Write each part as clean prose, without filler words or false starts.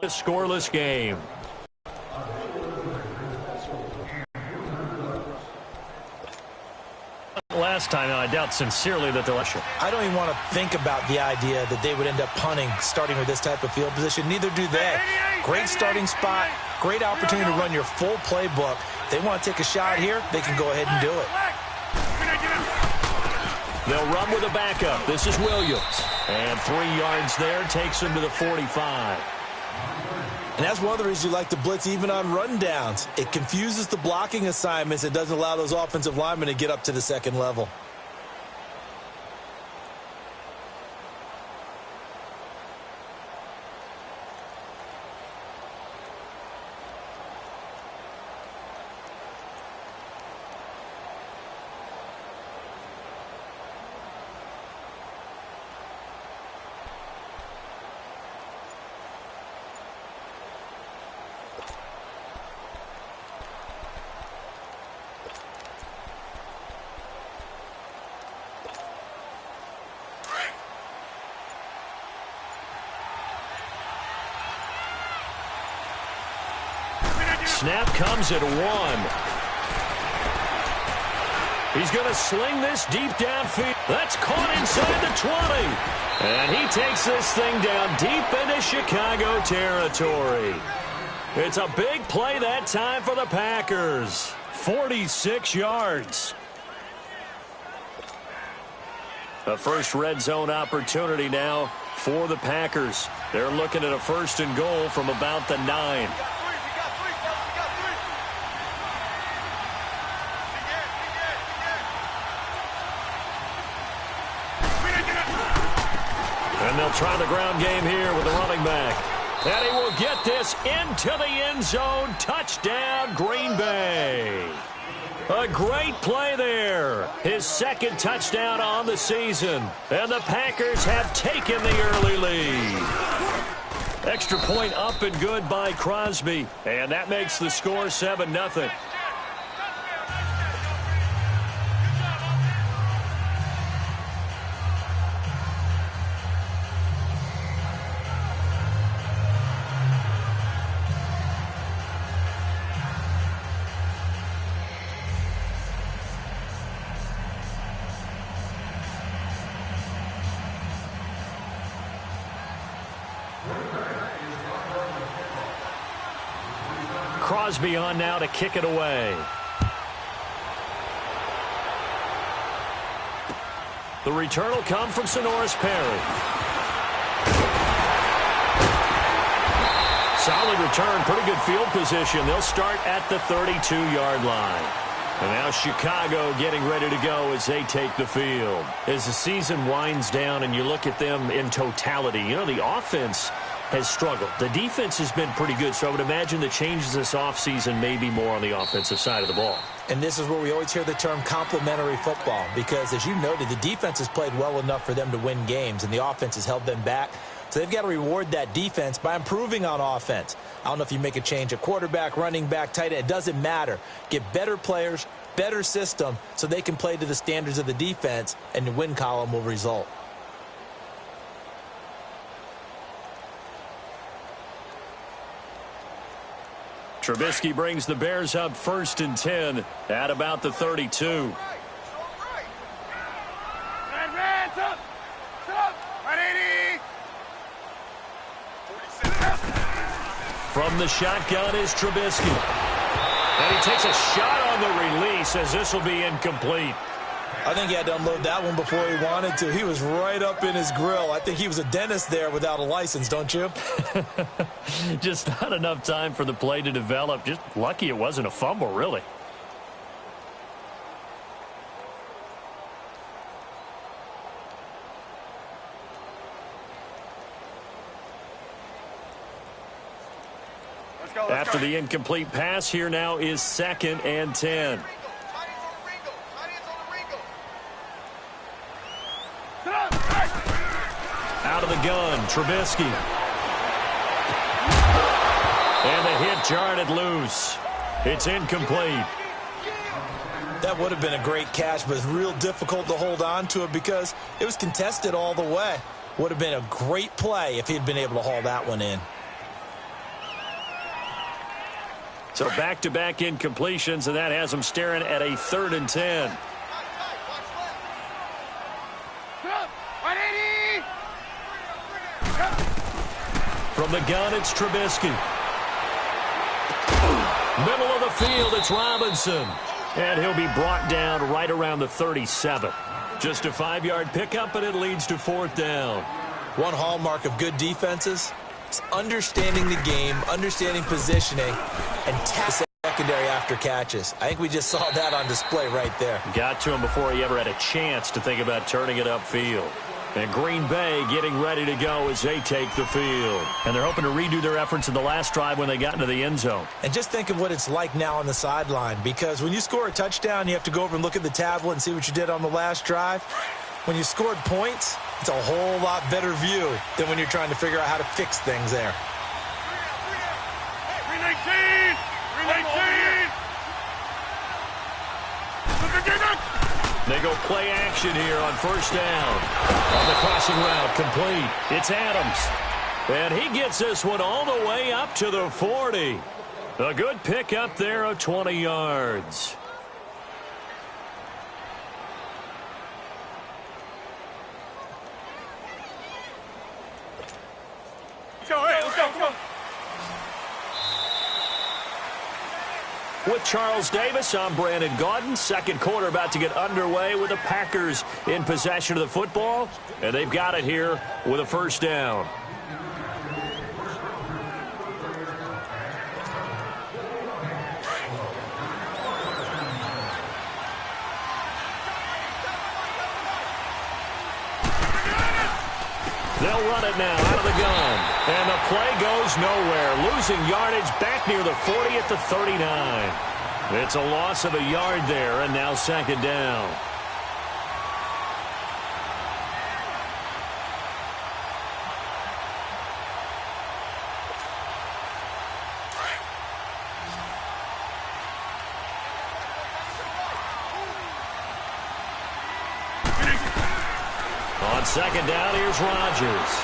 A scoreless game. Last time, and I doubt sincerely that they'll issue. I don't even want to think about the idea that they would end up punting starting with this type of field position. Neither do they. Great starting spot, great opportunity to run your full playbook. If they want to take a shot here, they can go ahead and do it. They'll run with a backup. This is Williams. And 3 yards there takes him to the 45. And that's one of the reasons you like to blitz even on rundowns. It confuses the blocking assignments. It doesn't allow those offensive linemen to get up to the second level. Snap comes at 1. He's going to sling this deep downfield. That's caught inside the 20. And he takes this thing down deep into Chicago territory. It's a big play that time for the Packers. 46 yards. A first red zone opportunity now for the Packers. They're looking at a 1st and goal from about the 9. And they'll try the ground game here with the running back. And he will get this into the end zone. Touchdown, Green Bay. A great play there. His 2nd touchdown on the season. And the Packers have taken the early lead. Extra point up and good by Crosby. And that makes the score 7-0. Crosby on now to kick it away. The return will come from Sonoris Perry. Solid return, pretty good field position. They'll start at the 32-yard line. And now Chicago getting ready to go as they take the field. As the season winds down and you look at them in totality, you know, the offense has struggled. The defense has been pretty good, so I would imagine the changes this offseason may be more on the offensive side of the ball. And this is where we always hear the term complementary football, because as you noted, the defense has played well enough for them to win games, and the offense has held them back. So they've got to reward that defense by improving on offense. I don't know if you make a change at quarterback, running back, tight end. It doesn't matter. Get better players, better system, so they can play to the standards of the defense, and the win column will result. Trubisky brings the Bears up 1st and 10 at about the 32. From the shotgun is Trubisky. And he takes a shot on the release as this will be incomplete. I think he had to unload that one before he wanted to. He was right up in his grill. I think he was a dentist there without a license, don't you? Just not enough time for the play to develop. Just lucky it wasn't a fumble, really. After the incomplete pass, here now is 2nd and 10. Out of the gun, Trubisky. And the hit jarred it loose. It's incomplete. That would have been a great catch, but it's real difficult to hold on to it because it was contested all the way. Would have been a great play if he had been able to haul that one in. So back-to-back incompletions, and that has them staring at a 3rd and 10. From the gun, it's Trubisky. Middle of the field, it's Robinson. And he'll be brought down right around the 37. Just a 5-yard pickup, and it leads to 4th down. One hallmark of good defenses is understanding the game, understanding positioning, and secondary after catches. I think we just saw that on display right there. Got to him before he ever had a chance to think about turning it upfield. And Green Bay getting ready to go as they take the field. And they're hoping to redo their efforts in the last drive when they got into the end zone. And just think of what it's like now on the sideline, because when you score a touchdown, you have to go over and look at the tablet and see what you did on the last drive. When you scored points, it's a whole lot better view than when you're trying to figure out how to fix things there. 319! 319! They go play action here on 1st down. On the crossing route, complete. It's Adams. And he gets this one all the way up to the 40. A good pick up there of 20 yards. Let's go. With Charles Davis, I'm Brandon Gaudin. Second quarter about to get underway with the Packers in possession of the football. And they've got it here with a 1st down. They'll run it now out of the gun. And the play goes nowhere. Losing yardage back near the 40 at the 39. It's a loss of a yard there, and now 2nd down. On 2nd down, here's Rodgers.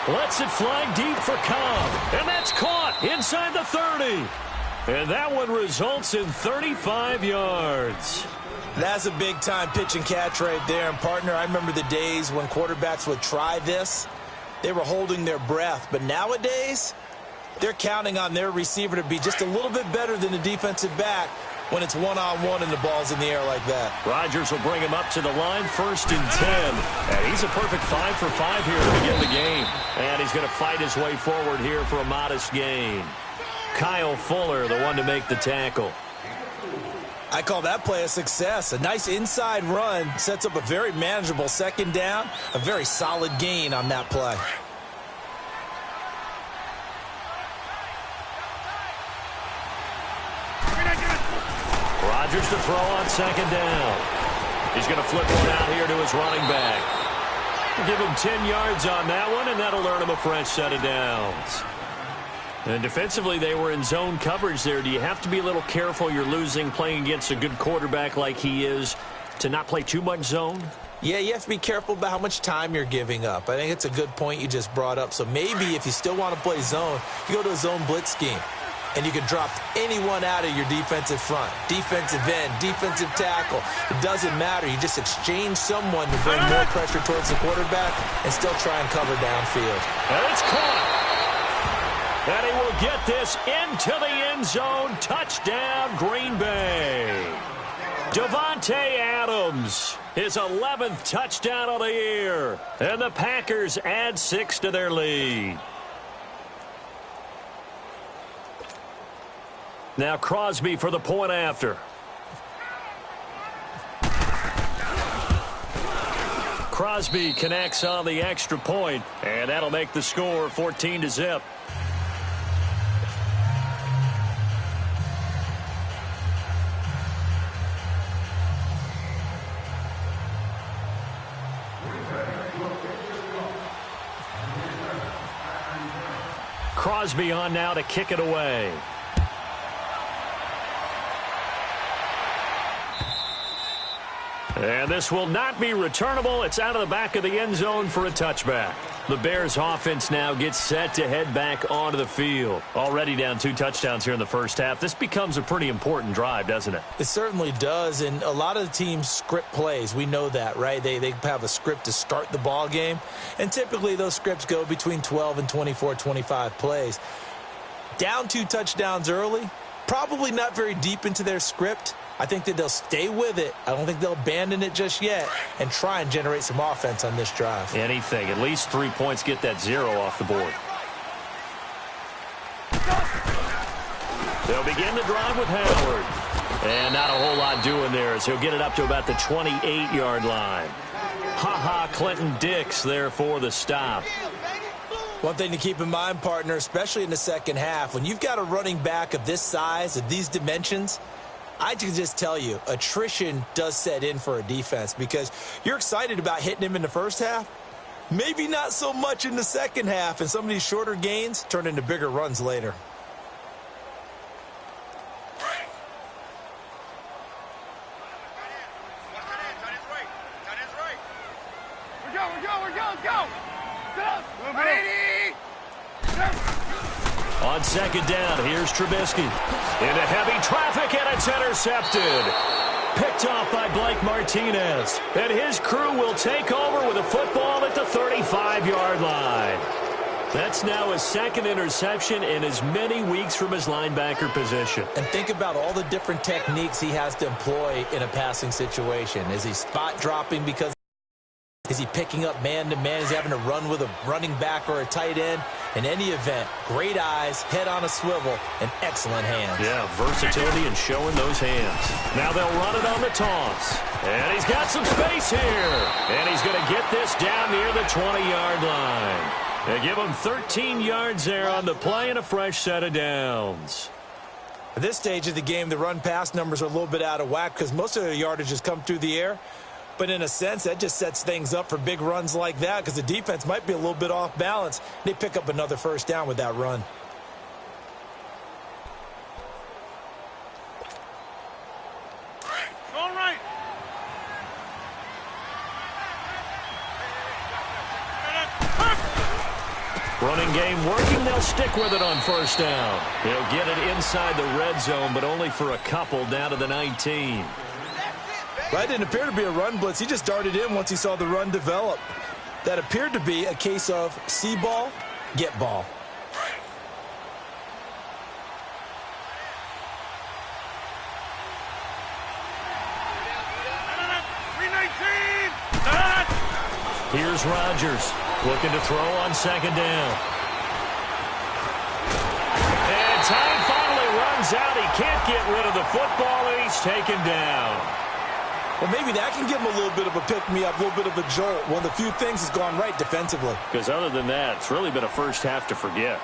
Lets it fly deep for Cobb. And that's caught inside the 30. And that one results in 35 yards. That's a big-time pitch and catch right there. And, partner, I remember the days when quarterbacks would try this. They were holding their breath. But nowadays, they're counting on their receiver to be just a little bit better than the defensive back when it's one-on-one and the ball's in the air like that. Rodgers will bring him up to the line, 1st and 10. And he's a perfect 5 for 5 here to begin the game. And he's going to fight his way forward here for a modest gain. Kyle Fuller, the one to make the tackle. I call that play a success. A nice inside run sets up a very manageable 2nd down. A very solid gain on that play. Rodgers to throw on 2nd down. He's going to flip one out here to his running back. Give him 10 yards on that one, and that'll earn him a fresh set of downs. And defensively, they were in zone coverage there. Do you have to be a little careful? You're losing playing against a good quarterback like he is to not play too much zone? Yeah, you have to be careful about how much time you're giving up. I think it's a good point you just brought up. So maybe if you still want to play zone, you go to a zone blitz scheme. And you can drop anyone out of your defensive front, defensive end, defensive tackle. It doesn't matter. You just exchange someone to bring more pressure towards the quarterback and still try and cover downfield. And it's caught. And he will get this into the end zone. Touchdown, Green Bay. Davante Adams, his 11th touchdown of the year. And the Packers add 6 to their lead. Now Crosby for the point after. Crosby connects on the extra point, and that'll make the score 14-0. Crosby on now to kick it away. And this will not be returnable. It's out of the back of the end zone for a touchback. The Bears offense now gets set to head back onto the field. Already down 2 touchdowns here in the first half. This becomes a pretty important drive, doesn't it? It certainly does, and a lot of the teams script plays. We know that, right? They have a script to start the ball game, and typically those scripts go between 12 and 24, 25 plays. Down 2 touchdowns early, probably not very deep into their script. I think that they'll stay with it. I don't think they'll abandon it just yet and try and generate some offense on this drive. Anything. At least 3 points, get that 0 off the board. They'll begin the drive with Howard. And not a whole lot doing there as he'll get it up to about the 28-yard line. Clinton Dix there for the stop. One thing to keep in mind, partner, especially in the second half, when you've got a running back of this size, of these dimensions, I can just tell you, attrition does set in for a defense because you're excited about hitting him in the first half. Maybe not so much in the second half, and some of these shorter gains turn into bigger runs later. On second down, here's Trubisky. Into heavy traffic, and it's intercepted. Picked off by Blake Martinez. And his crew will take over with a football at the 35-yard line. That's now his second interception in as many weeks from his linebacker position. And think about all the different techniques he has to employ in a passing situation. Is he spot dropping because is he picking up man-to-man? Is he having to run with a running back or a tight end? In any event, great eyes, head on a swivel, and excellent hands. Yeah, versatility and showing those hands. Now they'll run it on the toss. And he's got some space here. And he's going to get this down near the 20-yard line. They give him 13 yards there on the play and a fresh set of downs. At this stage of the game, the run-pass numbers are a little bit out of whack because most of their yardage has come through the air. But in a sense, that just sets things up for big runs like that because the defense might be a little bit off balance. They pick up another first down with that run. All right. Running game working. They'll stick with it on first down. They'll get it inside the red zone, but only for a couple down to the 19. Right, didn't appear to be a run blitz. He just darted in once he saw the run develop. That appeared to be a case of see ball, get ball. Here's Rodgers looking to throw on second down. And time finally runs out. He can't get rid of the football, and he's taken down. Well, maybe that can give him a little bit of a pick-me-up, a little bit of a jolt. One of the few things has gone right defensively. Because other than that, it's really been a first half to forget.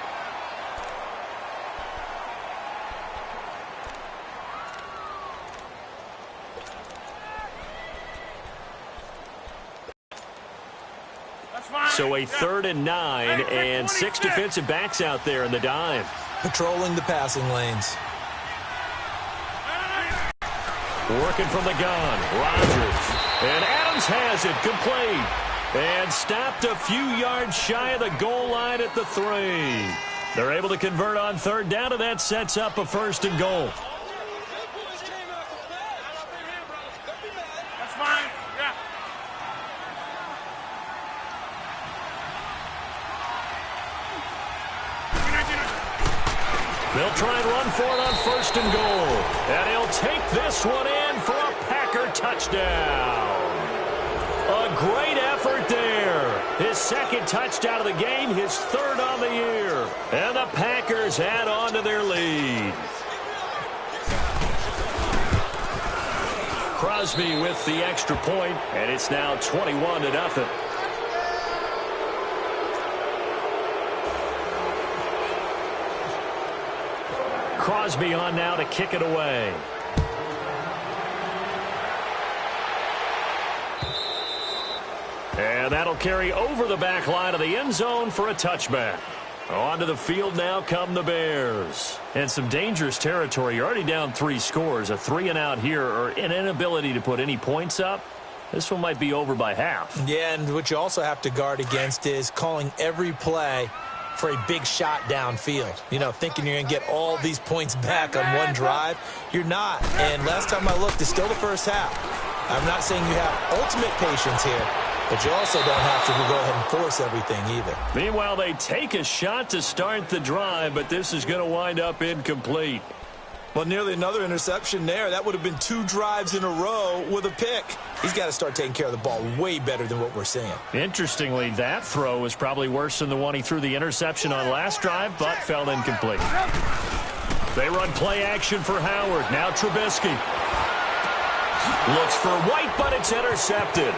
So a 3rd and 9 and 6 defensive backs out there in the dime. Patrolling the passing lanes. Working from the gun, Rodgers. And Adams has it complete. And stopped a few yards shy of the goal line at the 3. They're able to convert on 3rd down, and that sets up a 1st and goal. That's fine. Yeah. They'll try and run for it on 1st and goal. And he'll take this one in for a Packer touchdown. A great effort there. His 2nd touchdown of the game, his 3rd on the year. And the Packers add on to their lead. Crosby with the extra point, and it's now 21-0. Crosby on now to kick it away. And that'll carry over the back line of the end zone for a touchback. Onto the field now come the Bears. And some dangerous territory. You're already down 3 scores. A 3-and-out here or an inability to put any points up This one might be over by half. Yeah, and what you also have to guard against is calling every play for a big shot downfield. You know, thinking you're going to get all these points back on one drive. You're not. And last time I looked, it's still the first half. I'm not saying you have ultimate patience here, but you also don't have to go ahead and force everything either. Meanwhile, they take a shot to start the drive, but this is going to wind up incomplete. Well, nearly another interception there. That would have been 2 drives in a row with a pick. He's got to start taking care of the ball way better than what we're seeing. Interestingly, that throw was probably worse than the one he threw the interception on last drive, but fell incomplete. They run play action for Howard. Now Trubisky. Looks for White, but it's intercepted.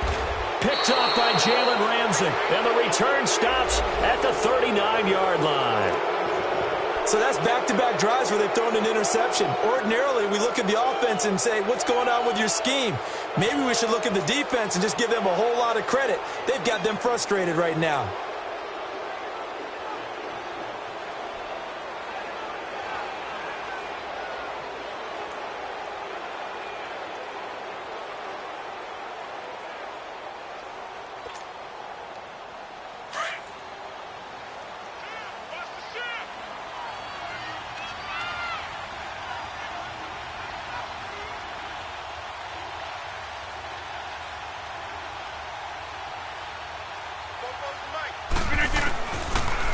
Picked up by Jalen Ramsey. And the return stops at the 39-yard line. So that's back-to-back drives where they've thrown an interception. Ordinarily, we look at the offense and say, what's going on with your scheme? Maybe we should look at the defense and just give them a whole lot of credit. They've got them frustrated right now.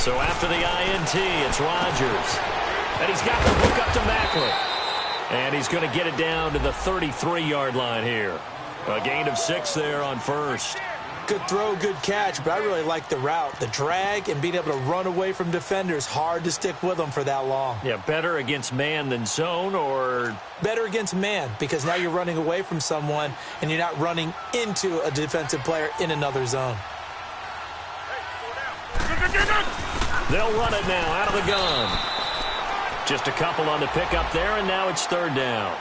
So after the INT, it's Rodgers. And he's got the hook up to Macklin. And he's going to get it down to the 33-yard line here. A gain of 6 there on first. Good throw, good catch, but I really like the route. The drag and being able to run away from defenders, hard to stick with them for that long. Yeah, better against man than zone, or? Better against man, because now you're running away from someone and you're not running into a defensive player in another zone. They'll run it now out of the gun. Just a couple on the pickup there, and now it's 3rd down.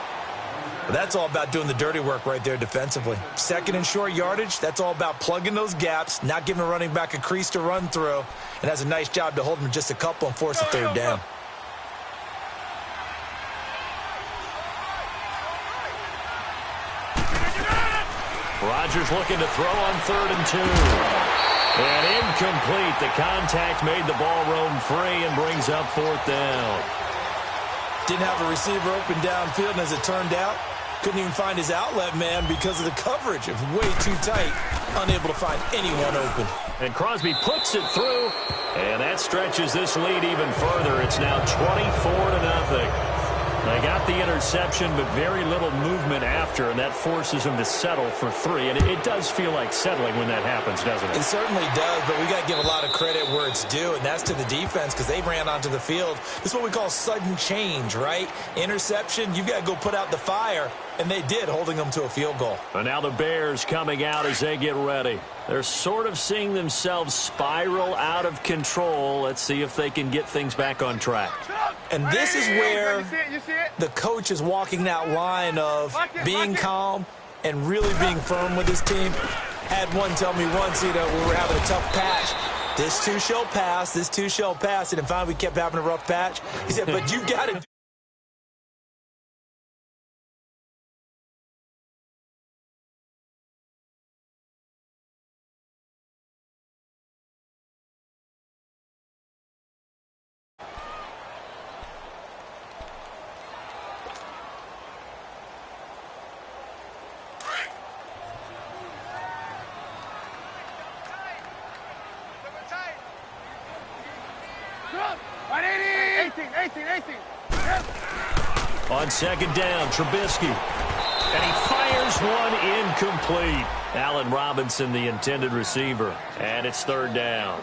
Well, that's all about doing the dirty work right there defensively. 2nd and short yardage, that's all about plugging those gaps, not giving a running back a crease to run through, and has a nice job to hold him just a couple and force a 3rd down. Rodgers looking to throw on 3rd and 2. And incomplete. The contact made the ball roam free and brings up 4th down. Didn't have a receiver open downfield, and as it turned out, couldn't even find his outlet man because of the coverage. It was way too tight, unable to find anyone open. And Crosby puts it through, and that stretches this lead even further. It's now 24-0. They got the interception, but very little movement after, and that forces them to settle for 3. And it does feel like settling when that happens, doesn't it? It certainly does, but we got to give a lot of credit where it's due, and that's to the defense because they ran onto the field. This is what we call sudden change, right? Interception, you've got to go put out the fire, and they did, holding them to a field goal. And now the Bears coming out as they get ready. They're sort of seeing themselves spiral out of control. Let's see if they can get things back on track. And this is where the coach is walking that line of being calm and really being firm with his team. Had one tell me once, you know, we were having a tough patch. This too shall pass, this too shall pass. And finally we kept having a rough patch. He said, but you got to On 2nd down, Trubisky. And he fires one incomplete. Allen Robinson, the intended receiver. And it's 3rd down.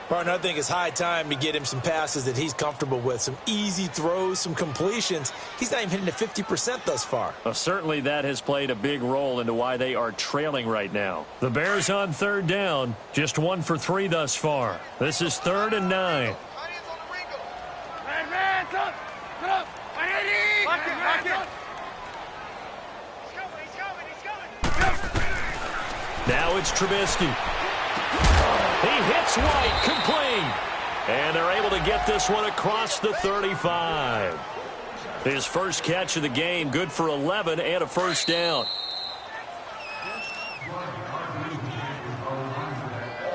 Partner, I think it's high time to get him some passes that he's comfortable with. Some easy throws, some completions. He's not even hitting at 50% thus far. Well, certainly that has played a big role into why they are trailing right now. The Bears on 3rd down. Just 1 for 3 thus far. This is 3rd and 9. Now it's Trubisky. He hits White, complete. And they're able to get this one across the 35. His first catch of the game, good for 11 and a 1st down.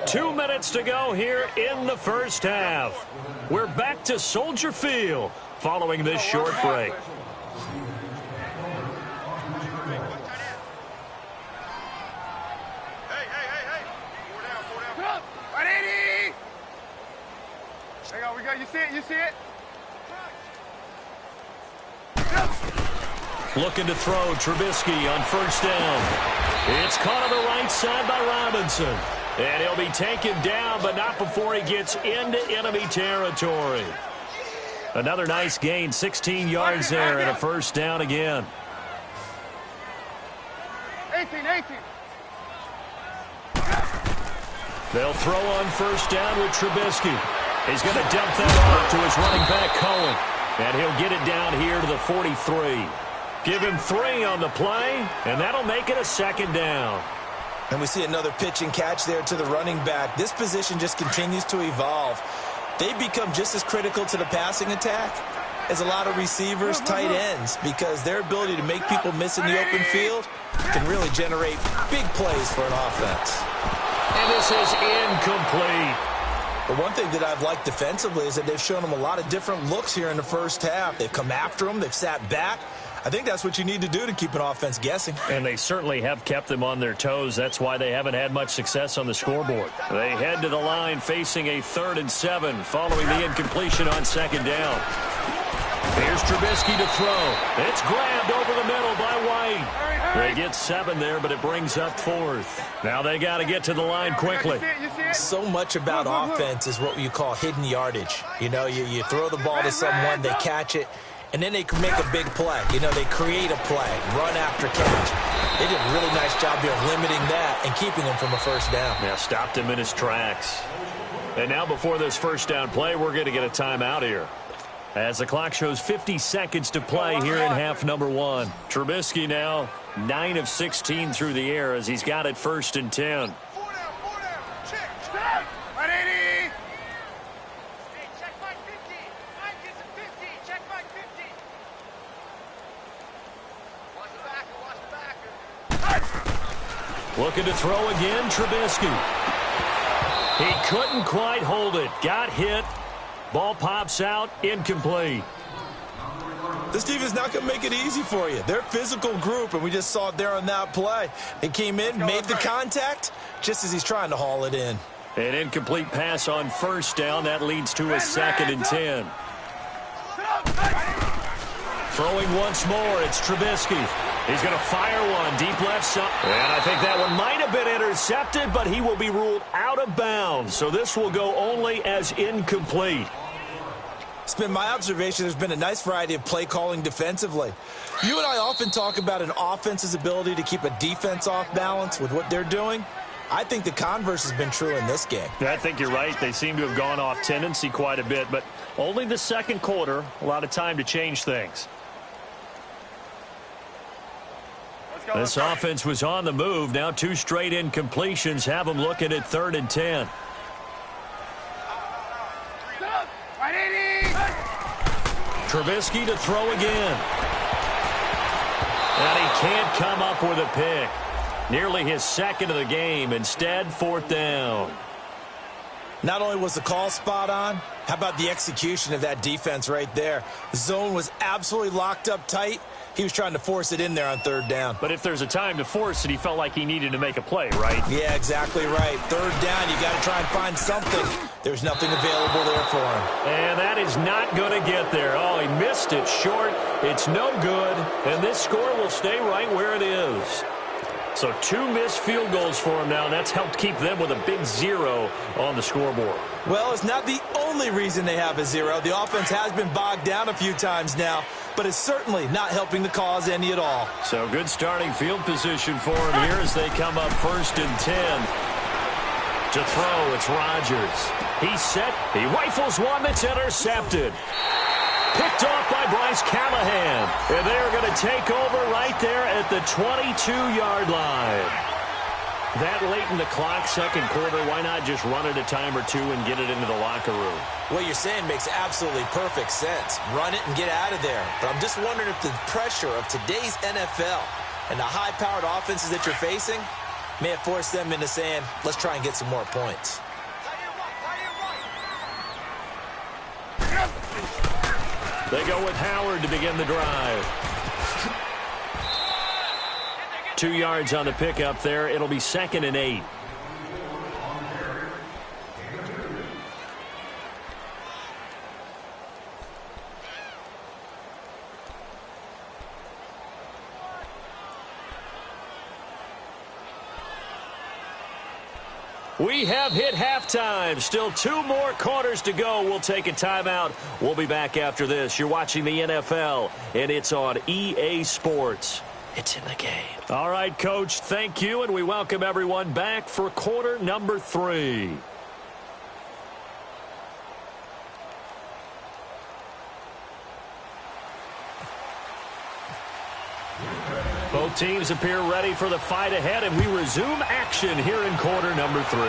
2 minutes to go here in the first half. We're back to Soldier Field following this short break. You see it? Looking to throw, Trubisky on first down. It's caught on the right side by Robinson. And he'll be taken down, but not before he gets into enemy territory. Another nice gain, 16 yards there, and a first down again. 18. They'll throw on first down with Trubisky. He's going to dump that off to his running back, Cohen. And he'll get it down here to the 43. Give him 3 on the play, and that'll make it a second down. And we see another pitch and catch there to the running back. This position just continues to evolve. They become just as critical to the passing attack as a lot of receivers, tight ends, because their ability to make people miss in the open field can really generate big plays for an offense. And this is incomplete. But one thing that I've liked defensively is that they've shown them a lot of different looks here in the first half. They've come after them. They've sat back. I think that's what you need to do to keep an offense guessing. And they certainly have kept them on their toes. That's why they haven't had much success on the scoreboard. They head to the line facing a 3rd and 7 following the incompletion on second down. Here's Trubisky to throw. It's grabbed over the middle by White. They get 7 there, but it brings up 4th. Now they got to get to the line quickly. So much about offense is what you call hidden yardage. You know, you throw the ball to someone, they catch it, and then they can make a big play. You know, they create a play, run after catch. They did a really nice job here of limiting that and keeping him from a first down. Yeah, stopped him in his tracks. And now before this first down play, we're going to get a timeout here, as the clock shows 50 seconds to play here in half number 1. Trubisky now 9 of 16 through the air as he's got it 1st and 10. Looking to throw again, Trubisky. He couldn't quite hold it. Got hit. Ball pops out, incomplete. This team is not going to make it easy for you. They're a physical group, and we just saw it there on that play. They came in, made the contact, just as he's trying to haul it in. An incomplete pass on first down. That leads to a 2nd and 10. Throwing once more, it's Trubisky. He's going to fire one deep left side. And I think that one might have been intercepted, but he will be ruled out of bounds. So this will go only as incomplete. It's been my observation there's been a nice variety of play calling defensively. You and I often talk about an offense's ability to keep a defense off balance with what they're doing. I think the converse has been true in this game. I think you're right. They seem to have gone off tendency quite a bit, but only the second quarter, a lot of time to change things. This offense was on the move. Now 2 straight incompletions have them looking at 3rd and 10. Trubisky to throw again. And he can't come up with a pick. Nearly his 2nd of the game. Instead, 4th down. Not only was the call spot on, how about the execution of that defense right there? The zone was absolutely locked up tight. He was trying to force it in there on 3rd down. But if there's a time to force it, he felt like he needed to make a play, right? Yeah, exactly right. 3rd down, you got to try and find something. There's nothing available there for him. And that is not going to get there. Oh, he missed it short. It's no good. And this score will stay right where it is. So 2 missed field goals for him now. That's helped keep them with a big 0 on the scoreboard. Well, it's not the only reason they have a 0. The offense has been bogged down a few times now, but it's certainly not helping the cause any at all. So good starting field position for him here as they come up 1st and 10. To throw, it's Rodgers. He's set. He rifles one that's intercepted. Picked off by Bryce Callahan. And they're going to take over right there at the 22-yard line. That late in the clock, second quarter, why not just run it a time or 2 and get it into the locker room? What you're saying makes absolutely perfect sense. Run it and get out of there. But I'm just wondering if the pressure of today's NFL and the high-powered offenses that you're facing May have forced them into saying, let's try and get some more points. They go with Howard to begin the drive. 2 yards on the pickup there. It'll be 2nd and 8. We have hit halftime. Still 2 more quarters to go. We'll take a timeout. We'll be back after this. You're watching the NFL, and it's on EA Sports. It's in the game. All right, Coach, thank you, and we welcome everyone back for quarter number 3. Both teams appear ready for the fight ahead, and we resume action here in quarter number 3.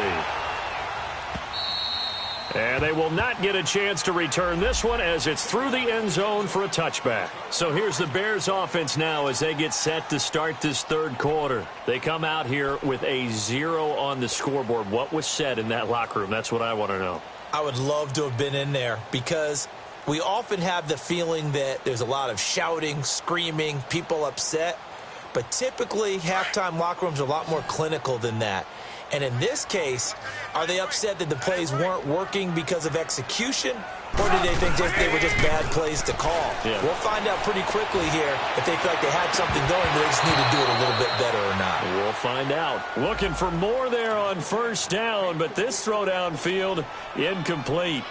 And they will not get a chance to return this one as it's through the end zone for a touchback. So here's the Bears offense now as they get set to start this 3rd quarter. They come out here with a 0 on the scoreboard. What was said in that locker room? That's what I want to know. I would love to have been in there because we often have the feeling that there's a lot of shouting, screaming, people upset. But typically, halftime locker rooms are a lot more clinical than that. And in this case, are they upset that the plays weren't working because of execution? Or do they think they were just bad plays to call? Yeah. We'll find out pretty quickly here if they feel like they had something going, but they just need to do it a little bit better or not. We'll find out. Looking for more there on 1st down, but this throw downfield incomplete.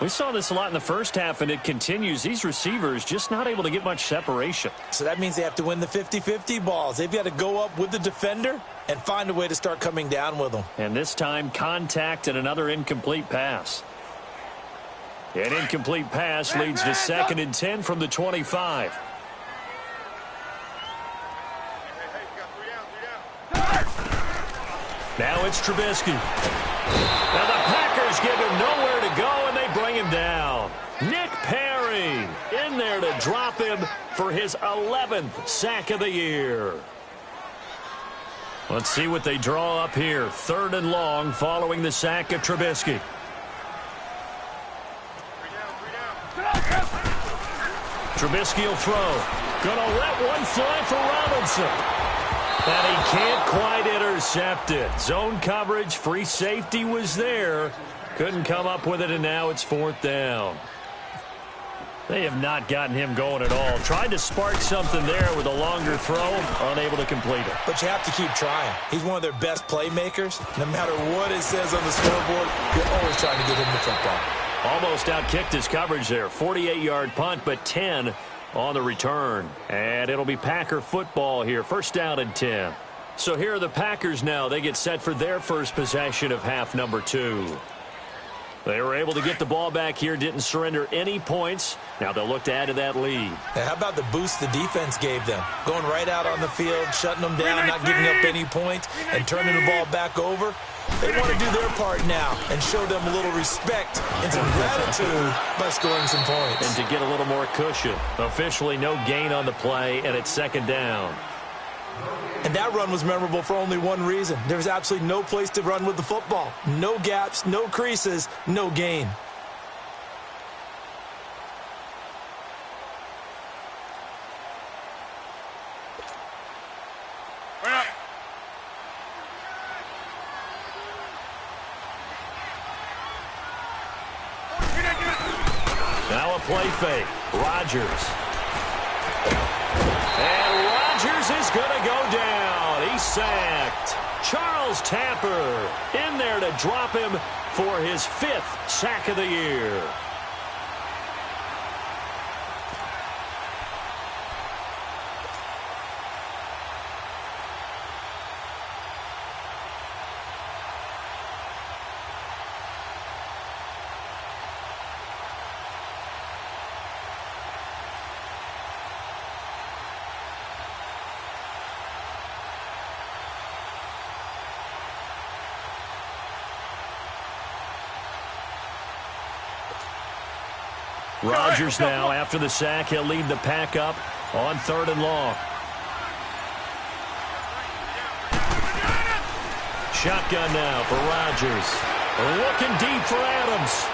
We saw this a lot in the first half, and it continues. These receivers just not able to get much separation. So that means they have to win the 50-50 balls. They've got to go up with the defender and find a way to start coming down with them. And this time, contact and another incomplete pass. An incomplete pass leads to 2nd and 10 from the 25. Now it's Trubisky. Now the Packers give him nowhere to go, and they bring him down. Nick Perry in there to drop him for his 11th sack of the year. Let's see what they draw up here. 3rd and long following the sack of Trubisky. Trubisky will throw. Gonna let one fly for Robinson. And he can't quite intercept it. Zone coverage, free safety was there. Couldn't come up with it, and now it's 4th down. They have not gotten him going at all. Tried to spark something there with a longer throw, unable to complete it. But you have to keep trying. He's one of their best playmakers. No matter what it says on the scoreboard, you're always trying to get him the football. Almost outkicked his coverage there. 48-yard punt, but 10 on the return. And it'll be Packer football here. 1st down and 10. So here are the Packers now. They get set for their first possession of half number 2. They were able to get the ball back here, didn't surrender any points. Now they'll look to add to that lead. Now, how about the boost the defense gave them? Going right out on the field, shutting them down, not giving up any points, and turning the ball back over. They want to do their part now and show them a little respect and some gratitude by scoring some points. And to get a little more cushion. Officially no gain on the play, and it's 2nd down. And that run was memorable for only one reason. There was absolutely no place to run with the football. No gaps, no creases, no gain. Now a play fake. Rodgers. And Rodgers is going to go down. He's sacked. Charles Tapper in there to drop him for his 5th sack of the year. Rodgers now, after the sack, he'll lead the pack up on 3rd and long. Shotgun now for Rodgers. Looking deep for Adams.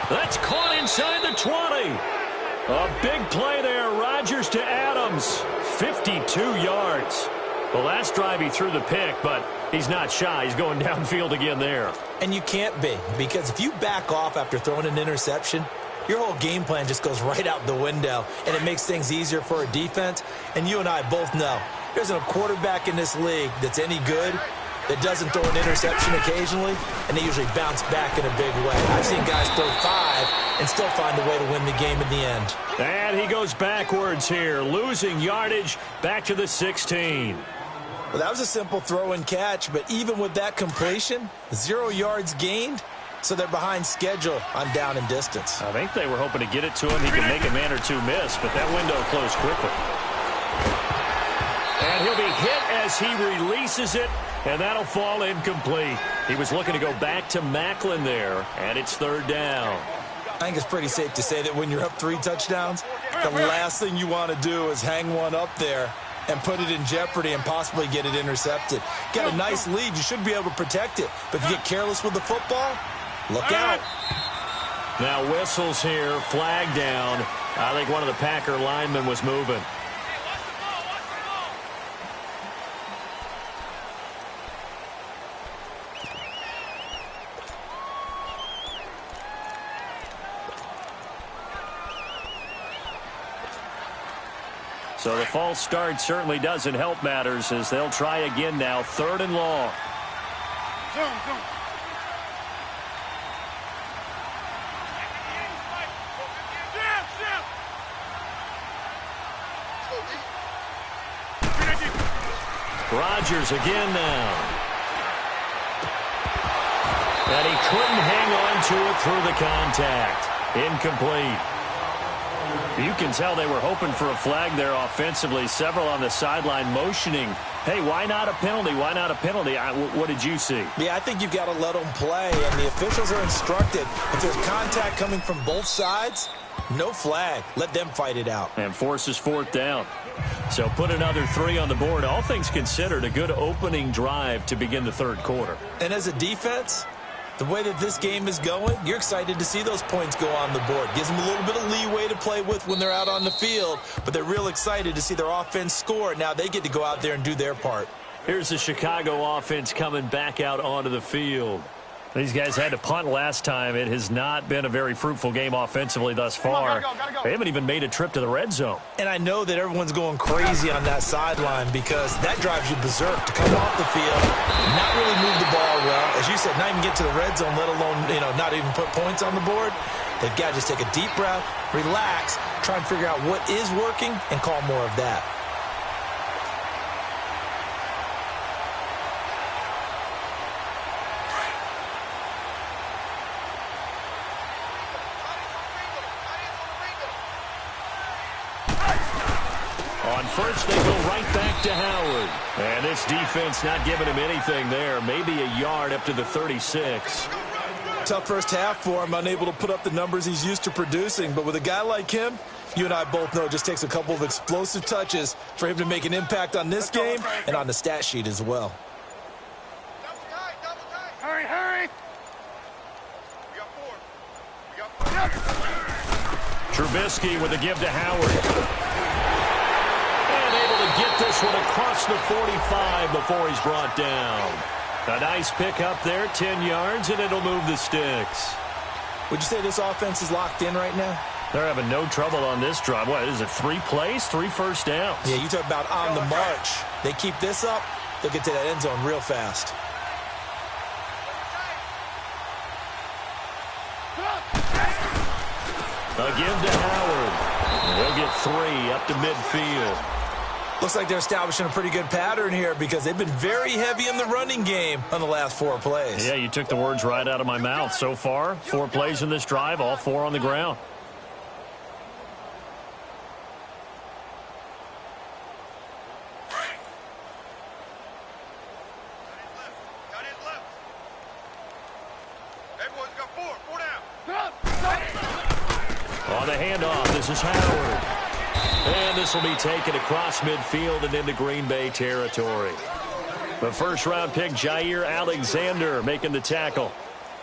That's caught inside the 20. A big play there. Rodgers to Adams. 52 yards. The last drive he threw the pick, but he's not shy. He's going downfield again there. And you can't be, because if you back off after throwing an interception, your whole game plan just goes right out the window, and it makes things easier for a defense. And you and I both know there isn't a quarterback in this league that's any good that doesn't throw an interception occasionally, and they usually bounce back in a big way. I've seen guys throw 5 and still find a way to win the game in the end. And he goes backwards here, losing yardage back to the 16. Well, that was a simple throw and catch, but even with that completion, 0 yards gained, so they're behind schedule on down and distance. I think they were hoping to get it to him. He could make a man or two miss, but that window closed quickly. And he'll be hit as he releases it, and that'll fall incomplete. He was looking to go back to Macklin there, and it's 3rd down. I think it's pretty safe to say that when you're up 3 touchdowns, the last thing you want to do is hang one up there and put it in jeopardy and possibly get it intercepted. Got a nice lead. You should be able to protect it. But if you get careless with the football, look out. Now whistles here, flag down. I think one of the Packer linemen was moving. So the false start certainly doesn't help matters as they'll try again now. 3rd and long. Zone. Rodgers again now. And he couldn't hang on to it through the contact. Incomplete. You can tell they were hoping for a flag there offensively. Several on the sideline motioning, hey, why not a penalty? Why not a penalty? What did you see? Yeah, I think you've got to let them play, and the officials are instructed. If there's contact coming from both sides, no flag. Let them fight it out. And forces 4th down. So put another 3 on the board. All things considered, a good opening drive to begin the 3rd quarter. And as a defense, the way that this game is going, you're excited to see those points go on the board. Gives them a little bit of leeway to play with when they're out on the field, but they're real excited to see their offense score. Now they get to go out there and do their part. Here's the Chicago offense coming back out onto the field. These guys had to punt last time. It has not been a very fruitful game offensively thus far. Gotta go. They haven't even made a trip to the red zone. And I know that everyone's going crazy on that sideline because that drives you berserk to come off the field, not really move the ball well. As you said, not even get to the red zone, let alone, not even put points on the board. They've got to just take a deep breath, relax, try and figure out what is working, and call more of that. On first, they go right back to Howard. And this defense not giving him anything there. Maybe a yard up to the 36. Tough first half for him, unable to put up the numbers he's used to producing. But with a guy like him, you and I both know it just takes a couple of explosive touches for him to make an impact on this game and on the stat sheet as well. Hurry. We got 4. Trubisky with a give to Howard. And able to get this one across the 45 before he's brought down. A nice pick up there, 10 yards, and it'll move the sticks. Would you say this offense is locked in right now? They're having no trouble on this drive. What is it, 3 plays, 3 first downs? Yeah, you talk about on the march. They keep this up, they'll get to that end zone real fast. Again to Howard. They'll get 3 up to midfield. Looks like they're establishing a pretty good pattern here because they've been very heavy in the running game on the last 4 plays. Yeah, you took the words right out of my mouth. So far, 4 plays in this drive, all 4 on the ground. On the handoff, this is Howard. And this will be taken across midfield and into Green Bay territory. The first-round pick, Jair Alexander, making the tackle.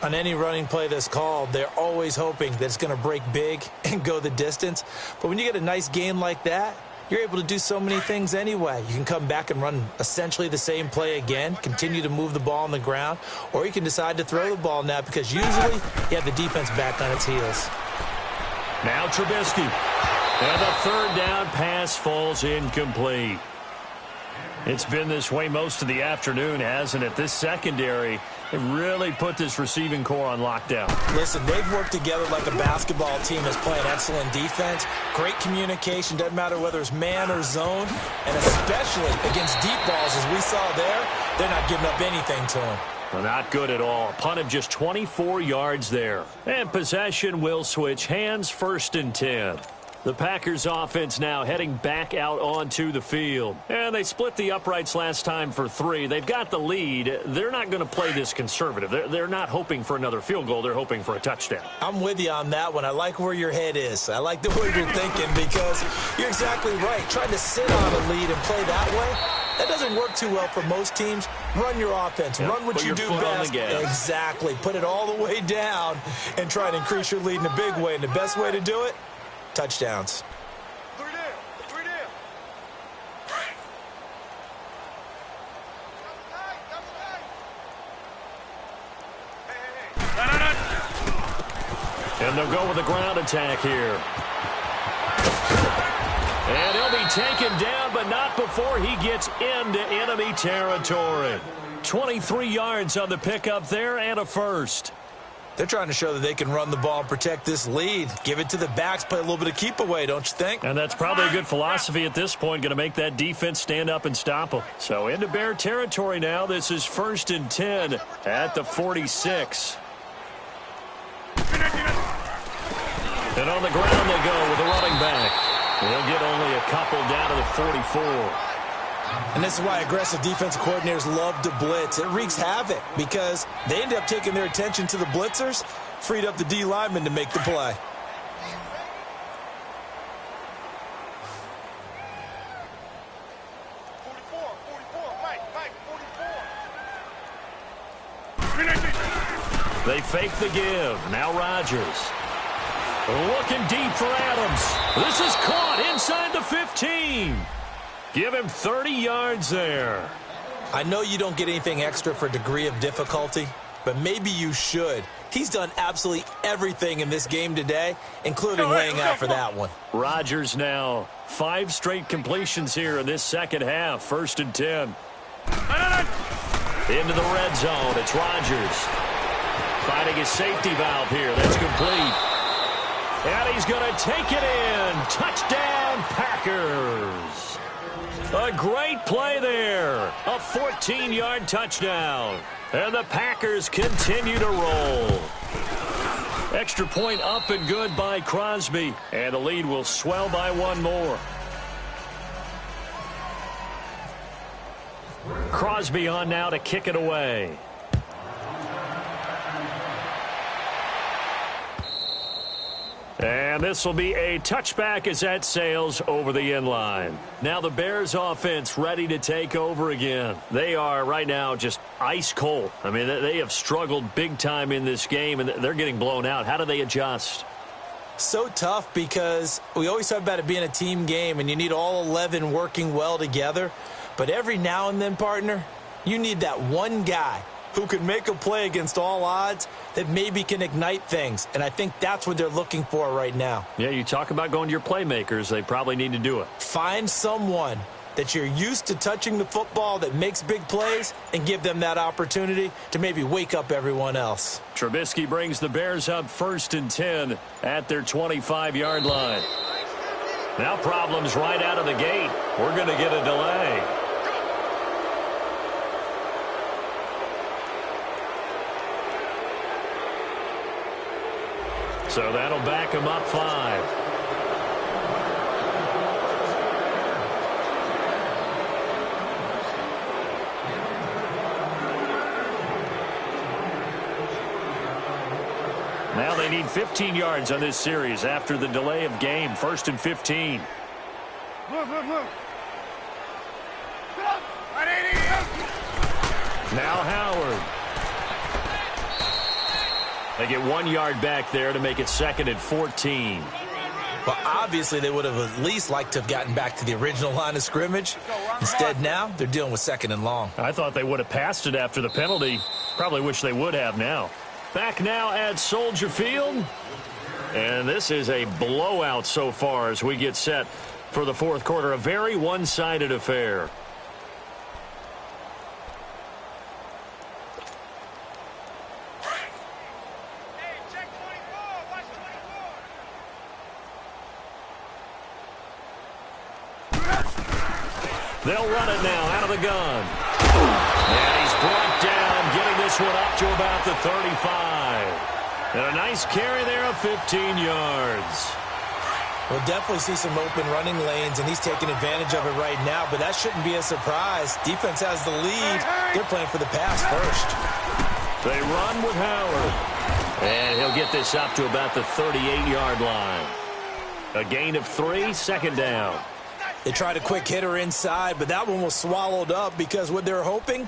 On any running play that's called, they're always hoping that it's going to break big and go the distance. But when you get a nice gain like that, you're able to do so many things anyway. You can come back and run essentially the same play again, continue to move the ball on the ground, or you can decide to throw the ball now because usually you have the defense back on its heels. Now Trubisky. And the third down pass falls incomplete. It's been this way most of the afternoon, hasn't it? This secondary really put this receiving core on lockdown. Listen, they've worked together like a basketball team that's playing excellent defense. Great communication, doesn't matter whether it's man or zone. And especially against deep balls, as we saw there, they're not giving up anything to them. Well, not good at all. A punt of just 24 yards there. And possession will switch hands, 1st and 10. The Packers offense now heading back out onto the field. And they split the uprights last time for 3. They've got the lead. They're not going to play this conservative. They're not hoping for another field goal. They're hoping for a touchdown. I'm with you on that one. I like where your head is. I like the way you're thinking because you're exactly right. Trying to sit on a lead and play that way, that doesn't work too well for most teams. Run your offense. Yep. Run what Put you your do foot best. on the gas. Exactly. Put it all the way down and try to increase your lead in a big way. And the best way to do it, touchdowns. And they'll go with a ground attack here. And he'll be taken down, but not before he gets into enemy territory. 23 yards on the pickup there and a first. They're trying to show that they can run the ball and protect this lead. Give it to the backs, play a little bit of keep away, don't you think? And that's probably a good philosophy at this point, going to make that defense stand up and stop them. So into Bear territory now. This is 1st and 10 at the 46. And on the ground they go with a running back. They'll get only a couple down to the 44. And this is why aggressive defensive coordinators love to blitz. It wreaks havoc because they end up taking their attention to the blitzers, freed up the D lineman to make the play. They fake the give. Now Rodgers. Looking deep for Adams. This is caught inside the 15. Give him 30 yards there. I know you don't get anything extra for degree of difficulty, but maybe you should. He's done absolutely everything in this game today, including laying out for that one. Rodgers now 5 straight completions here in this second half. 1st and 10. Into the red zone. It's Rodgers. Finding his safety valve here. That's complete. And he's going to take it in. Touchdown, Packers. A great play there. A 14-yard touchdown. And the Packers continue to roll. Extra point up and good by Crosby. And the lead will swell by 1 more. Crosby on now to kick it away. And this will be a touchback as that sails over the end line. Now the Bears offense ready to take over again. They are right now just ice cold. I mean, they have struggled big time in this game, and they're getting blown out. How do they adjust? So tough because we always talk about it being a team game, and you need all 11 working well together. But every now and then, partner, you need that one guy who can make a play against all odds that maybe can ignite things. And I think that's what they're looking for right now. Yeah, you talk about going to your playmakers. They probably need to do it. Find someone that you're used to touching the football that makes big plays and give them that opportunity to maybe wake up everyone else. Trubisky brings the Bears up 1st and 10 at their 25-yard line. Now problems right out of the gate. We're going to get a delay. So that'll back him up 5. Now they need 15 yards on this series after the delay of game. 1st and 15. Move. Now Howard. They get 1 yard back there to make it 2nd and 14. Well, obviously, they would have at least liked to have gotten back to the original line of scrimmage. Instead, now, they're dealing with 2nd and long. I thought they would have passed it after the penalty. Probably wish they would have now. Back now at Soldier Field. And this is a blowout so far as we get set for the fourth quarter. A very one-sided affair. They'll run it now out of the gun. And he's brought down, getting this one up to about the 35. And a nice carry there of 15 yards. We'll definitely see some open running lanes, and he's taking advantage of it right now, but that shouldn't be a surprise. Defense has the lead. They're playing for the pass first. They run with Howard. And he'll get this up to about the 38-yard line. A gain of 3, 2nd down. They tried a quick hitter inside, but that one was swallowed up because what they're hoping,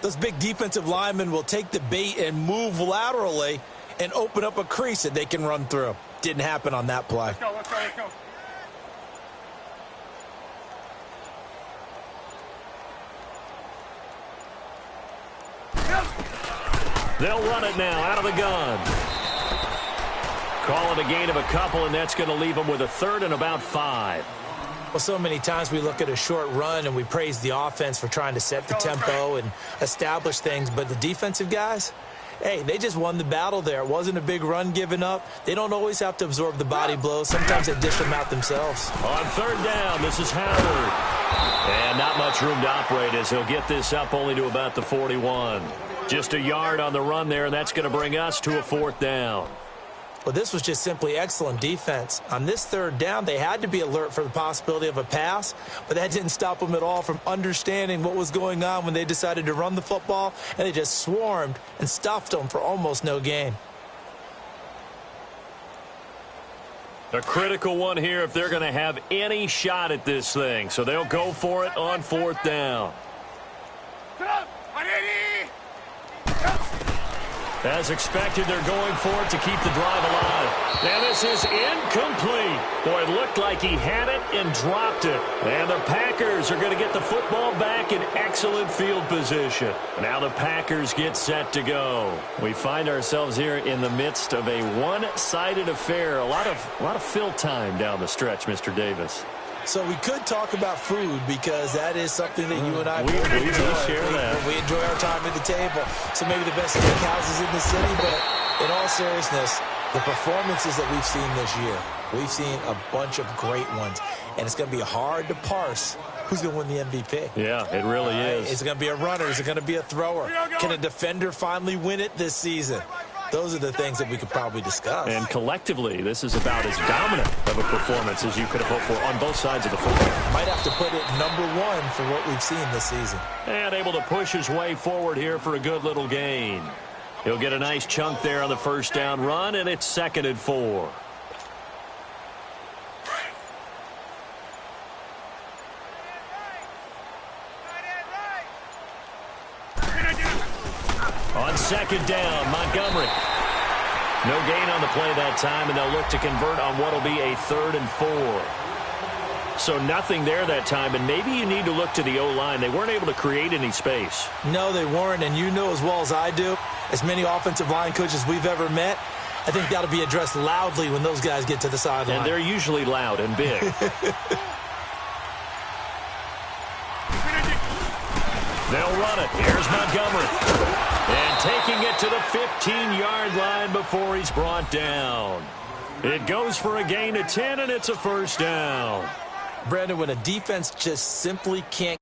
those big defensive linemen will take the bait and move laterally and open up a crease that they can run through. Didn't happen on that play. Let's go, let's go, let's go. They'll run it now out of the gun. Call it a gain of a couple, and that's going to leave them with a 3rd and about 5. Well, so many times we look at a short run and we praise the offense for trying to set the tempo and establish things, but the defensive guys, hey, they just won the battle there. It wasn't a big run given up. They don't always have to absorb the body blows. Sometimes they dish them out themselves. On 3rd down, this is Howard. And not much room to operate as he'll get this up only to about the 41. Just a yard on the run there, and that's going to bring us to a 4th down. Well, this was just simply excellent defense. On this 3rd down, they had to be alert for the possibility of a pass, but that didn't stop them at all from understanding what was going on when they decided to run the football, and they just swarmed and stuffed them for almost no gain. A critical one here if they're going to have any shot at this thing, so they'll go for it on 4th down. As expected, they're going for it to keep the drive alive. And this is incomplete. Boy, it looked like he had it and dropped it. And the Packers are going to get the football back in excellent field position. Now the Packers get set to go. We find ourselves here in the midst of a one-sided affair. A lot of fill time down the stretch, Mr. Davis. So we could talk about food because that is something that you and I we share that. We enjoy our time at the table. So maybe the best steakhouses in the city, but in all seriousness, the performances that we've seen this year, we've seen a bunch of great ones, and it's going to be hard to parse who's going to win the MVP. Yeah, it really is. Is it going to be a runner? Is it going to be a thrower? Can a defender finally win it this season? Those are the things that we could probably discuss. And collectively, this is about as dominant of a performance as you could have hoped for on both sides of the football. Might have to put it #1 for what we've seen this season. And able to push his way forward here for a good little gain. He'll get a nice chunk there on the 1st down run, and it's 2nd and 4. On 2nd down, Montgomery. No gain on the play that time, and they'll look to convert on what will be a 3rd and 4. So nothing there that time, and maybe you need to look to the O-line. They weren't able to create any space. No, they weren't, and you know as well as I do, as many offensive line coaches we've ever met, I think that'll be addressed loudly when those guys get to the sideline. And they're usually loud and big. They'll run it. Here's Montgomery. And taking it to the 15-yard line before he's brought down. It goes for a gain of 10, and it's a 1st down. Brandon, when a defense just simply can't